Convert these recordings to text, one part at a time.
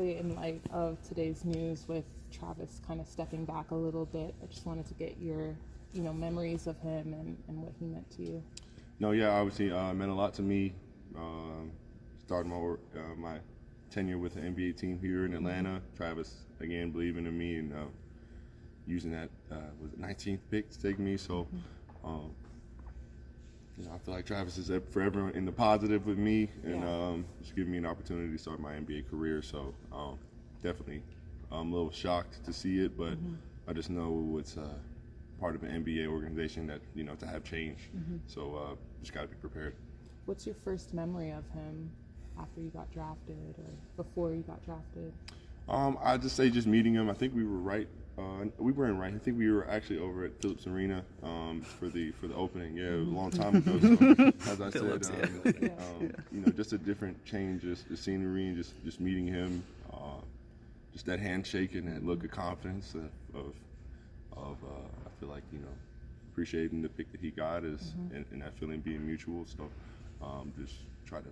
In light of today's news with Travis kind of stepping back a little bit, I just wanted to get your, memories of him and what he meant to you. No, yeah, obviously meant a lot to me. Starting my tenure with the NBA team here in Atlanta. Travis again believing in me and using that was it 19th pick to take me. So I feel like Travis is forever in the positive with me, and just giving me an opportunity to start my NBA career. So definitely, I'm a little shocked to see it, but I just know it's part of an NBA organization that to have change. So just got to be prepared. What's your first memory of him after you got drafted or before you got drafted? I just say just meeting him. I think we were right. We weren't right. I think we were actually over at Phillips Arena for the opening. Yeah, it was a long time ago. So, as I said, just a different change, just the scenery, and just meeting him, just that handshake and that look of confidence of I feel like appreciating the pick that he got is and that feeling being mutual. So just try to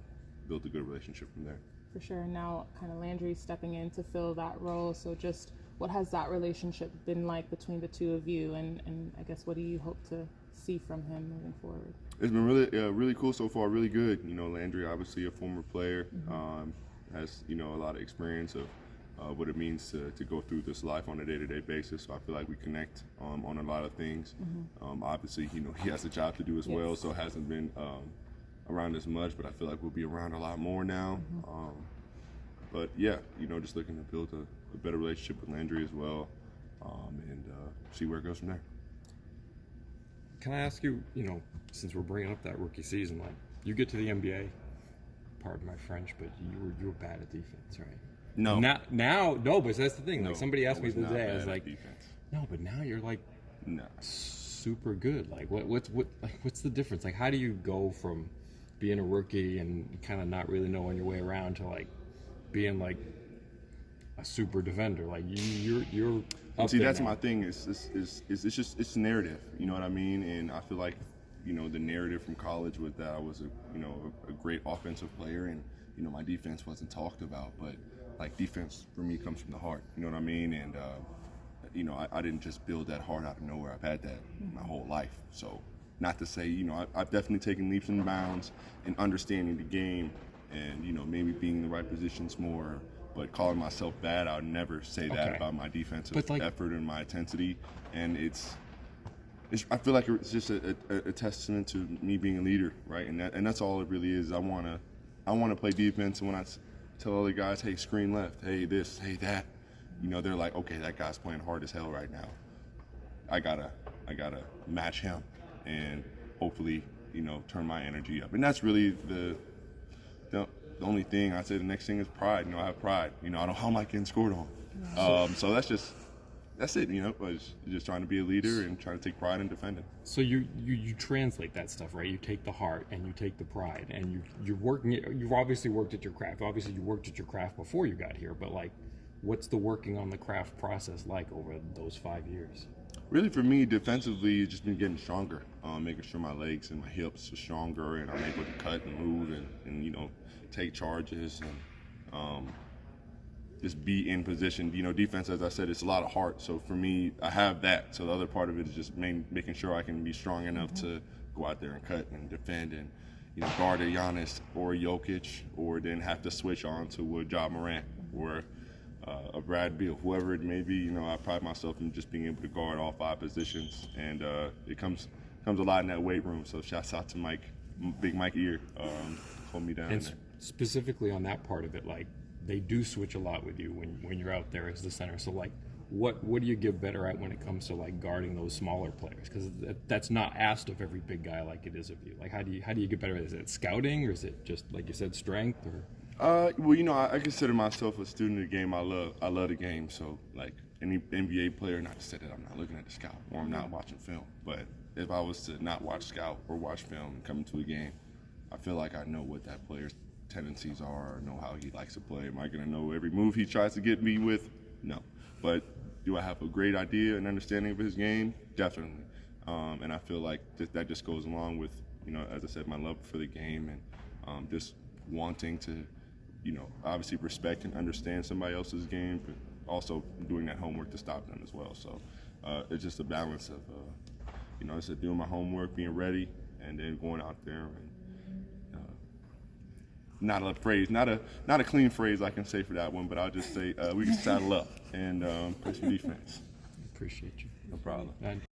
build a good relationship from there. For sure. And now kind of Landry stepping in to fill that role. So just what has that relationship been like between the two of you? And I guess what do you hope to see from him moving forward? It's been really cool so far, really good. Landry, obviously a former player, has, a lot of experience of what it means to go through this life on a day-to-day basis. So I feel like we connect on a lot of things. Obviously, he has a job to do as well, so hasn't been around as much, but I feel like we'll be around a lot more now. But yeah, just looking to build a better relationship with Landry as well, and see where it goes from there. Can I ask you, since we're bringing up that rookie season, like you get to the NBA, pardon my French, but you were bad at defense, right? No. No, but that's the thing. No, like somebody asked me the other day, I was like, defense. no, but now you're like No. super good. Like what's the difference? Like how do you go from being a rookie and kind of not really knowing your way around to like being like a super defender? Like you're up See, there that's now. my thing. It's narrative. You know what I mean? And I feel like the narrative from college was that I was a great offensive player, and my defense wasn't talked about. But like defense for me comes from the heart. You know what I mean? And I didn't just build that heart out of nowhere. I've had that my whole life. So not to say I've definitely taken leaps and bounds in understanding the game, and maybe being in the right positions more. But calling myself bad, I would never say that about my defensive effort and my intensity. And I feel like it's just a testament to me being a leader, right? And that's all it really is. I wanna play defense, and when I tell other guys, hey, screen left, hey this, hey that, they're like, okay, that guy's playing hard as hell right now. I gotta match him, and hopefully turn my energy up. And that's really the only thing. I say the next thing is pride. I have pride. I don't like getting scored on. So that's it. But just trying to be a leader and trying to take pride in defending. So you translate that stuff, right? You take the heart and you take the pride, and you're working it. You've obviously worked at your craft. Obviously, you worked at your craft before you got here. But like, what's the working on the craft process like over those 5 years? Really, for me, defensively, it's just been getting stronger. Making sure my legs and my hips are stronger, and I'm able to cut and move and take charges and just be in position. Defense, as I said, it's a lot of heart. So for me, I have that. So the other part of it is just making sure I can be strong enough to go out there and cut and defend and guard a Giannis or a Jokic, or then have to switch on to a Ja Morant or a Brad Beal, whoever it may be. I pride myself in just being able to guard all 5 positions, and it comes a lot in that weight room. So shouts out to Mike, Big Mike Ear, hold me down. And specifically on that part of it, like they do switch a lot with you when you're out there as the center. So like, what do you get better at when it comes to like guarding those smaller players? Because that's not asked of every big guy like it is of you. Like how do you get better at it? Is it scouting, or is it just like you said, strength? Or I consider myself a student of the game. I love the game. So like any NBA player, not to say that I'm not looking at the scout or I'm not watching film, but if I was to not watch scout or watch film and come into a game, I feel like I know what that player's tendencies are, or know how he likes to play. Am I going to know every move he tries to get me with? No. But do I have a great idea and understanding of his game? Definitely. And I feel like that just goes along with, as I said, my love for the game, and just wanting to, obviously respect and understand somebody else's game, but also doing that homework to stop them as well. So it's just a balance of, it's doing my homework, being ready, and then going out there and not a clean phrase I can say for that one, but I'll just say we can saddle up and play some defense. Appreciate you. No problem. And